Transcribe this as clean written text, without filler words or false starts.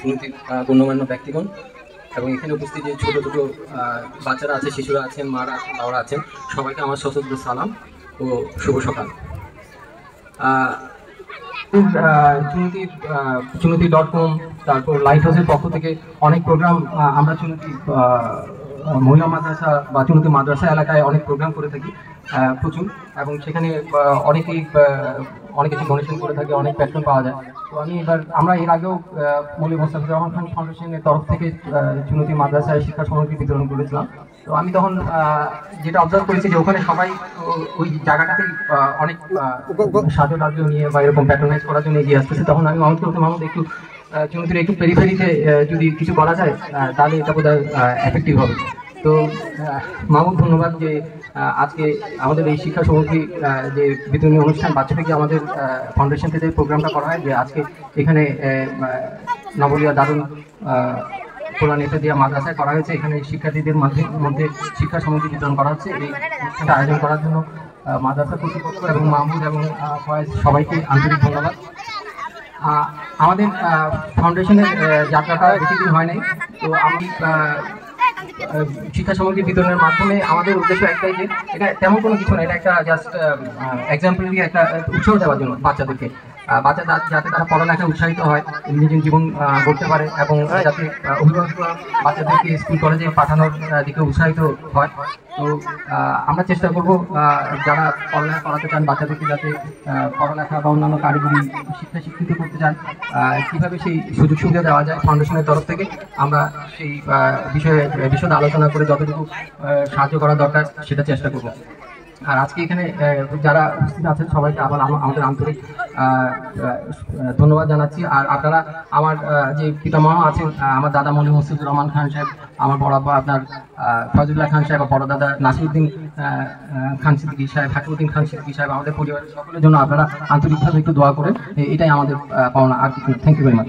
চুনতির গণ্যমান্য ব্যক্তিগণ এবং এখানে উপস্থিত যে ছোট ছোট বাচ্চারা আছে, শিশুরা আছেন, মারা বাবারা আছেন, সবাইকে আমার সশস্ত্র সালাম ও শুভ সকাল। চুনতি.com তারপর লাইট হাউসের পক্ষ থেকে অনেক প্রোগ্রাম আমরা চুনতি মহিলা মাদ্রাসা বা চুনতি মাদ্রাসা এলাকায় অনেক প্রোগ্রাম করে থাকি প্রচুর, এবং সেখানে অনেক কিছু ডোনেশন করে থাকি, অনেক প্যাট্রন পাওয়া যায়। তো আমরা এর আগেও মৌলভী মোস্তাফিজুর রহমান খান ফাউন্ডেশনের তরফ থেকে চুনতি মাদ্রাসায় শিক্ষা সামগ্রী বিতরণ করেছিলাম। তো আমি তখন যেটা অবজার্ভ করেছি যে ওখানে সবাই ওই জায়গাটাতে অনেক সাহায্য টার্য নিয়ে বা এরকম প্যাট্রোনাইজ করার জন্য এগিয়ে আসতেছে। তখন আমি মাহমুদ একটু চুনতির একটু পেরিফেরিতে যদি কিছু করা যায় তাহলে এটা বোধহয় এফেক্টিভ হবে। তো মাহমুদ, ধন্যবাদ যে আজকে আমাদের এই শিক্ষা সামগ্রী যে বিতরণী অনুষ্ঠান বাচ্চা থেকে আমাদের ফাউন্ডেশন থেকে প্রোগ্রামটা করা হয়, যে আজকে এখানে নবলিয়া দারুল কোরআন ইফতেদিয়া মাদ্রাসায় করা হয়েছে। এখানে শিক্ষার্থীদের মধ্যে শিক্ষা সামগ্রী বিতরণ করা হচ্ছে। এই অনুষ্ঠানটা আয়োজন করার জন্য মাদ্রাসা কর্তৃপক্ষ এবং মাহমুদ এবং ফয়েজ সবাইকে আন্তরিক ধন্যবাদ। আমাদের ফাউন্ডেশনের যাত্রাটা বেশি দিন হয় নাই। তো আমি শিক্ষা সামগ্রী বিতরণের মাধ্যমে আমাদের উদ্দেশ্য একটাই, যে এটা তেমন কোনো কিছু না, এটা একটা জাস্ট এক্সাম্পল দিয়ে একটা উৎসাহ দেওয়ার জন্য বাচ্চাদেরকে, যাতে তারা পড়ালেখায় উৎসাহিত হয়, নিজের জীবন গড়তে পারে, এবং যাতে অভিভাবকরা বাচ্চাদেরকে স্কুল কলেজে পাঠানোর দিকে উৎসাহিত হয়। তো আমরা চেষ্টা করব যারা পড়ালেখা করাতে চান বাচ্চাদেরকে, যাতে পড়ালেখা বা অন্যান্য কারিগরি শিক্ষিত করতে চান, কীভাবে সেই সুযোগ সুবিধা দেওয়া যায় ফাউন্ডেশনের তরফ থেকে আমরা সেই বিষয়ে বিশদ আলোচনা করে যতটুকু সাহায্য করা দরকার সেটা চেষ্টা করব। আর আজকে এখানে যারা উপস্থিত আছেন সবাইকে আবার আমাদের আন্তরিক ধন্যবাদ জানাচ্ছি। আর আপনারা আমার যে পিতামহ আছেন, আমার দাদা মৌলভী মোস্তাফিজুর রহমান খান সাহেব, আমার বড় আব্বা আপনার ফজলুল্লাহ খান সাহেব, বড় দাদা নাসিরউদ্দিন খান সিদ্দিকী সাহেব, হাকিমউদ্দিন খান সিদ্দিকী সাহেব, আমাদের পরিবারের সকলের জন্য আপনারা আন্তরিকভাবে একটু দোয়া করেন, এটাই আমাদের পাওনা। আর কিছু। Thank you very much.